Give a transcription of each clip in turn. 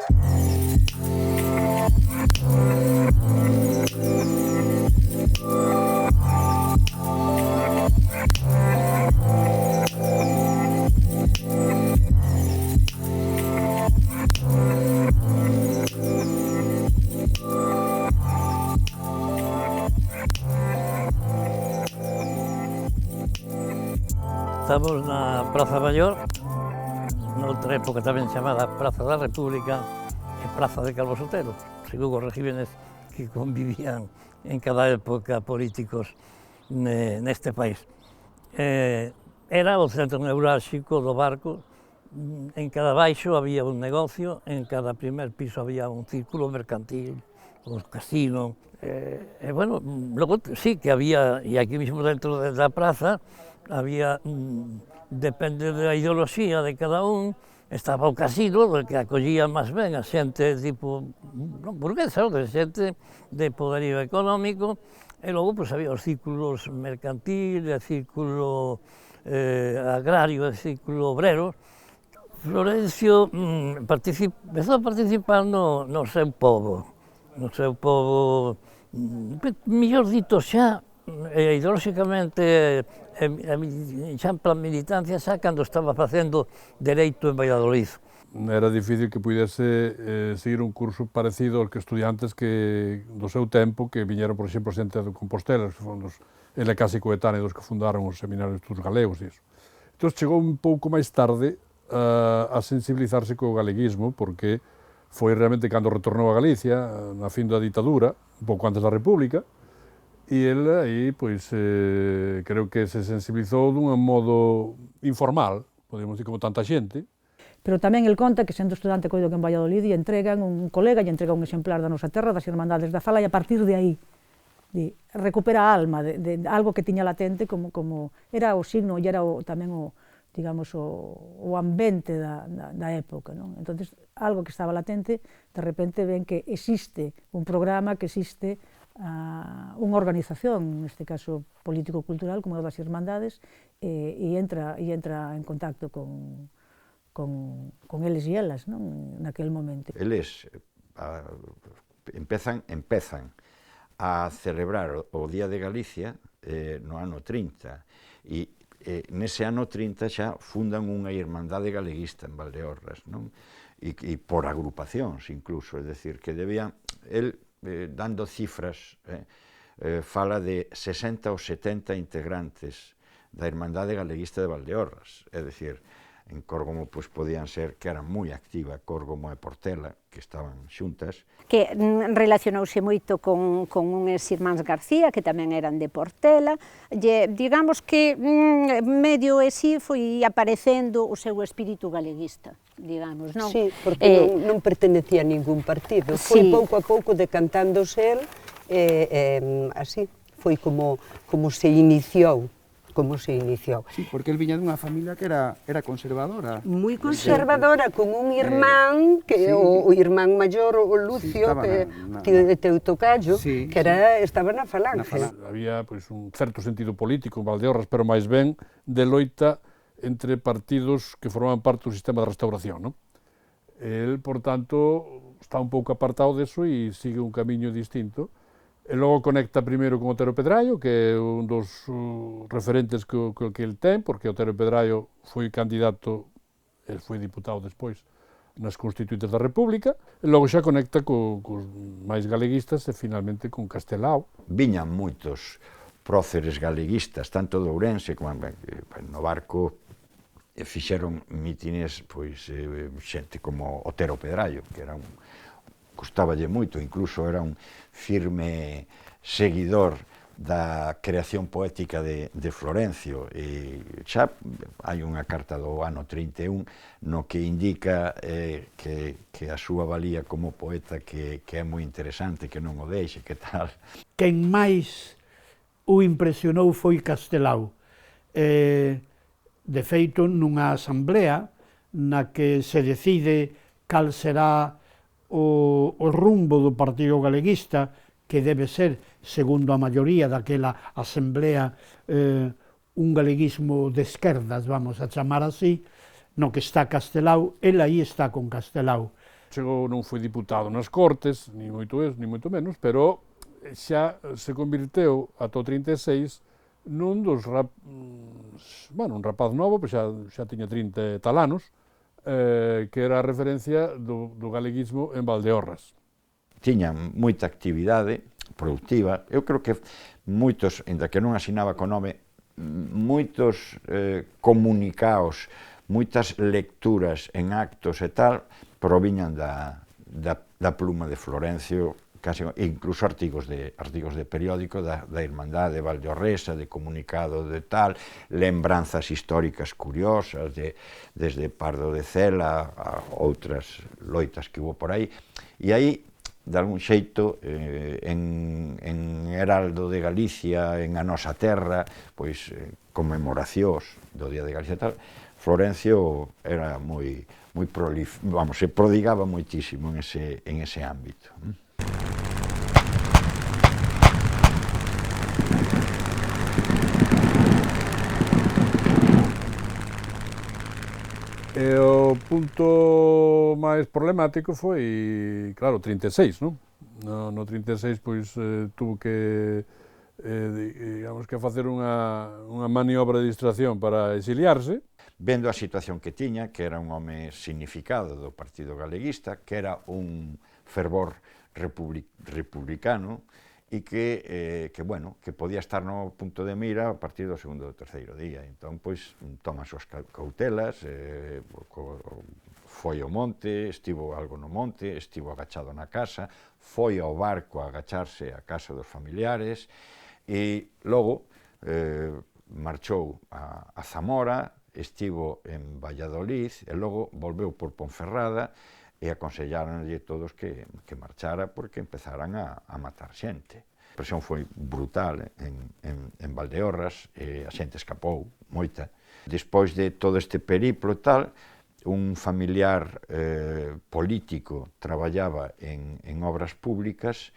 Estamos na Praza Maior, noutra época tamén chamada Praza da República e Praza de Calvo Sotelo, segundo os regímenes que convivían en cada época políticos neste país. Era o centro neurálxico do barco, en cada baixo había un negocio, en cada primer piso había un círculo mercantil, un casino, e bueno, logo sí que había, e aquí mismo dentro da praza, había, depende da ideoloxía de cada un, estaba o casino, que acollía máis ben a xente tipo burguesa, de xente de poderío económico, e logo pues, había os círculos mercantil, o círculo agrario, o círculo obrero. Florencio empezou a participar no seu pobo, mellor dito xa, ideolóxicamente, xa en plan militancia, xa cando estaba facendo Dereito en Valladolid. Era difícil que puidese seguir un curso parecido aos que estudiantes que do seu tempo, que viñeron, por exemplo, xente de Compostela, que foron ele casi coetáneo dos que fundaron os seminarios dos galegos e iso. Entón, chegou un pouco máis tarde a sensibilizarse co galeguismo, porque foi realmente cando retornou a Galicia, na fin da ditadura, un pouco antes da República, e ele aí, pois, creo que se sensibilizou dun modo informal, podemos dicir, como tanta xente. Pero tamén el conta que, sendo estudante, coido que en Valladolid, e entregan un colega, e entrega un exemplar da nosa terra, das Irmandades da Fala, e a partir de aí, recupera a alma de algo que tiña latente, como era o signo, e era tamén o, digamos, o ambiente da época, non? Entonces, algo que estaba latente, de repente ven que existe un programa, que existe unha organización, neste caso político-cultural, como é das Irmandades, e entra en contacto con eles e elas, non? Naquele momento. Eles empezan a celebrar o Día de Galicia no ano 30, e nese ano 30 xa fundan unha Irmandade Galeguista en Valdeorras, non? E por agrupacións incluso, é dicir, que debían, el dando cifras, fala de 60 ou 70 integrantes da Irmandade Galeguista de Valdeorras, é dicir, en Córgomo pois, podían ser que era moi activa, Córgomo e Portela, que estaban xuntas. Que relacionouse moito con unhas irmáns García, que tamén eran de Portela, e digamos que medio e si foi aparecendo o seu espírito galeguista, digamos, non? Sí, porque non pertenecía a ningún partido, foi pouco a pouco decantándose el, así, foi como se iniciou. Sí, porque el viña dunha familia que era conservadora. Moi conservadora, con un irmán, que o irmán maior, o Lucio, que teu tocayo, que estaba na Falange. Había un certo sentido político en Valdeorras, pero máis ben de loita entre partidos que formaban parte do sistema de restauración, non? El, por tanto, está un pouco apartado deso e sigue un camiño distinto. E logo conecta primeiro con Otero Pedraio, que é un dos referentes que el ten, porque Otero Pedraio foi candidato, el foi diputado despois, nas Constituintes da República, e logo xa conecta cos máis galeguistas e finalmente con Castelao. Viñan moitos próceres galeguistas, tanto de Ourense como no barco, fixeron mítines, xente como Otero Pedraio, que era gustaballe moito, incluso era un firme seguidor da creación poética de Florencio, e xa hai unha carta do ano 31 no que indica que a súa valía como poeta que é moi interesante, que non o deixe, que tal. Quen máis o impresionou foi Castelao. De feito, nunha asamblea na que se decide cal será o rumbo do Partido Galeguista, que debe ser, segundo a maioría daquela asamblea, un galeguismo de esquerdas, vamos a chamar así, no que está Castelao, el aí está con Castelao. Chegou, non foi diputado nas Cortes, ni moito menos, pero xa se convirteu ata o 36 nun dos un rapaz novo, pois xa tiña 30 e tal anos, que era a referencia do galeguismo en Valdeorras. Tiña moita actividade productiva. Eu creo que moitos, ainda que non asinaba co nome, moitos comunicaos, moitas lecturas en actos e tal, proviñan da pluma de Florencio, casi, incluso artigos de periódico da Irmandade de Valdeorresa, de comunicado de tal, lembranzas históricas curiosas, desde Pardo de Cela a outras loitas que hubo por aí, e aí, de algún xeito, en Heraldo de Galicia, en A Nosa Terra, pois conmemoracións do Día de Galicia e tal, Florencio era moi prolífico, se prodigaba moitísimo en ese ámbito. E o punto máis problemático foi, claro, o 36, non? No 36, pois, tuvo que, digamos, que facer unha maniobra de distracción para exiliarse. Vendo a situación que tiña, que era un home significado do Partido Galeguista, que era un fervor republicano, e que podía estar no punto de mira a partir do segundo ou terceiro día. Entón, pois, toma as súas cautelas, foi ao monte, estivo algo no monte, estivo agachado na casa, foi ao barco a agacharse a casa dos familiares, e logo marchou a Zamora, estivo en Valladolid, e logo volveu por Ponferrada, e aconsellaronlle todos que marchara porque empezaran a matar xente. A presión foi brutal en Valdeorras, a xente escapou, moita. Despois de todo este periplo e tal, un familiar político traballaba en obras públicas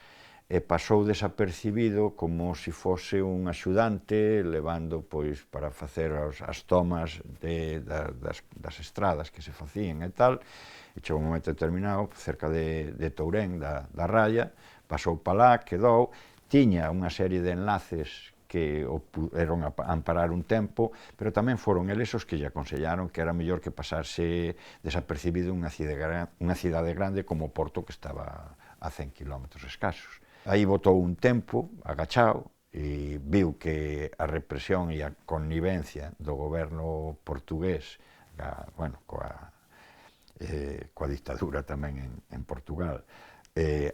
e pasou desapercibido como se fose un axudante levando pois para facer as tomas das estradas que se facían e tal, e chegou un momento determinado, cerca de Tourén, da Raya, pasou pa lá, quedou, tiña unha serie de enlaces que o puderon amparar un tempo, pero tamén foron eles os que lle aconsellaron que era mellor que pasase desapercibido unha cidade grande como Porto, que estaba a 100 kilómetros escasos. Aí botou un tempo, agachado, e viu que a represión e a connivencia do goberno portugués, coa dictadura tamén en Portugal,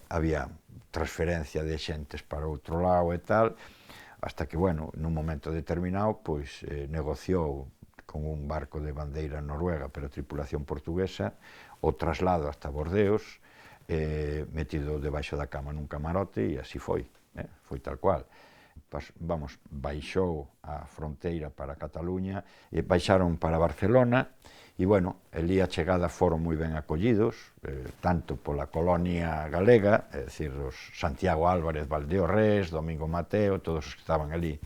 había transferencia de xentes para outro lado e tal, hasta que, nun momento determinado, pois, negociou con un barco de bandeira noruega, pero tripulación portuguesa, o traslado hasta Bordeos, metido debaixo da cama nun camarote, e así foi, foi tal cual. Baixou a fronteira para Cataluña, e baixaron para Barcelona, e, elí a chegada foron moi ben acollidos, tanto pola colonia galega, é dicir, os Santiago Álvarez Valdeorrés, Domingo Mateo, todos os que estaban ali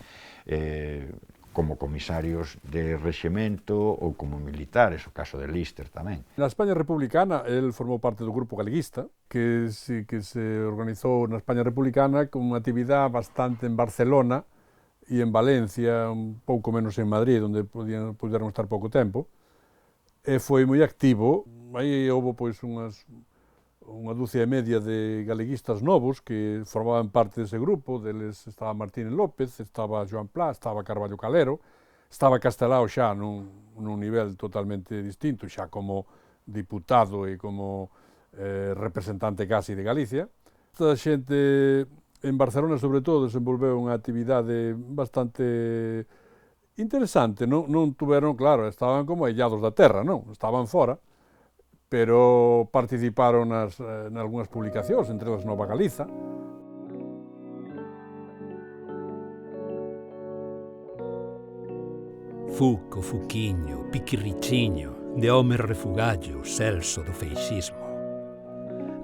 como comisarios de rexemento ou como militares, o caso de Lister tamén. Na España republicana, el formou parte do grupo galeguista, que se organizou na España republicana con unha actividade bastante en Barcelona e en Valencia, un pouco menos en Madrid, onde puderon estar pouco tempo, e foi moi activo. Aí houve pois unha dúcia e media de galeguistas novos que formaban parte dese grupo. Deles estaba Martínez López, estaba Joan Pla, estaba Carballo Calero, estaba Castelao xa nun nivel totalmente distinto, xa como diputado e como representante casi de Galicia. Esta xente en Barcelona, sobre todo, desenvolveu unha actividade bastante interesante. Non tuveron, claro, estaban como aillados da terra, non? Estaban fora, pero participaron en algunhas publicacións, entre elas Nova Galiza. Fuco, fuquiño, piquirriciño, de home refugallo, celso do feixismo.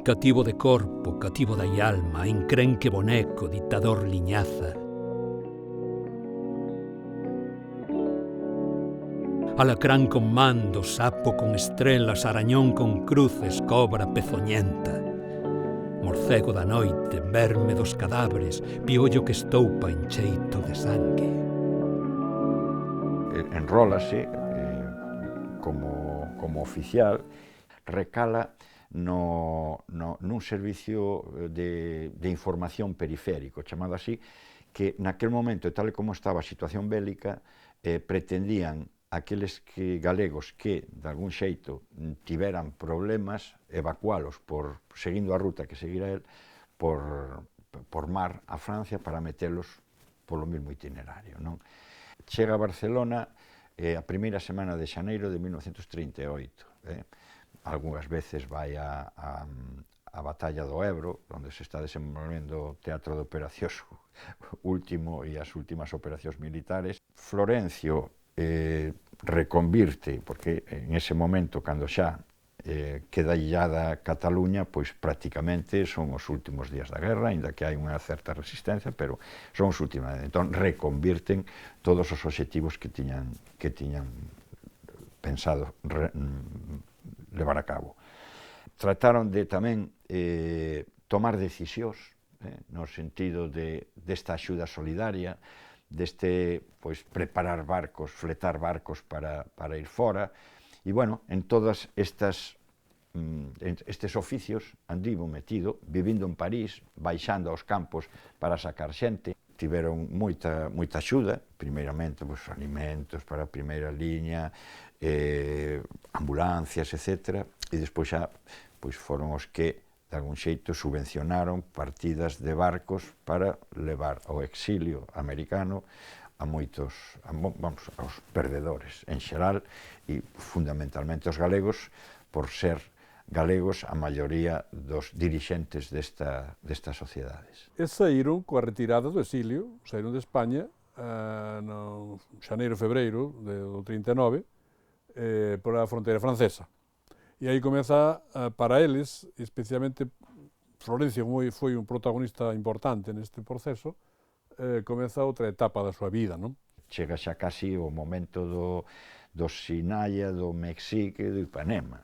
Cativo de corpo, cativo da alma, encrenque boneco, ditador liñaza. alacrán con mando, sapo con estrelas, arañón con cruces, cobra pezoñenta. Morcego da noite, verme dos cadáveres, piollo que estoupa en cheito de sangue. Enrólase como oficial, recala nun servicio de información periférico, chamado así, que naquel momento, tal como estaba a situación bélica, pretendían aqueles galegos que, de algún xeito, tiveran problemas, evacualos seguindo a ruta que seguira el, por mar a Francia para metelos polo mesmo itinerario. Non? Chega a Barcelona a primeira semana de xaneiro de 1938. Algúnas veces vai a batalla do Ebro, onde se está desenvolvendo o teatro de operacións último e as últimas operacións militares. Florencio reconvirte, porque en ese momento, cando xa queda illada Cataluña, pois prácticamente son os últimos días da guerra, aínda que hai unha certa resistencia, pero son os últimos. Entón, reconvirten todos os obxectivos que tiñan pensado levar a cabo. Trataron de tamén tomar decisións, no sentido desta axuda solidaria, deste preparar barcos, fletar barcos para ir fora, e, bueno, en todas estes oficios andivo metido, vivindo en París, baixando aos campos para sacar xente. Tiveron moita axuda, primeiramente alimentos para a primeira liña, ambulancias, etc. E despois xa foron os que, de algún xeito, subvencionaron partidas de barcos para levar ao exilio americano a aos perdedores en xeral, e fundamentalmente os galegos, por ser galegos a maioría dos dirixentes destas sociedades. E saíron coa retirada do exilio, saíron de España no xaneiro-febreiro do 39 por a fronteira francesa. E aí comeza, para eles, especialmente Florencio foi un protagonista importante neste proceso, comeza outra etapa da súa vida, non? Chega xa casi o momento do Sinaia, do Mexique e do Ipanema.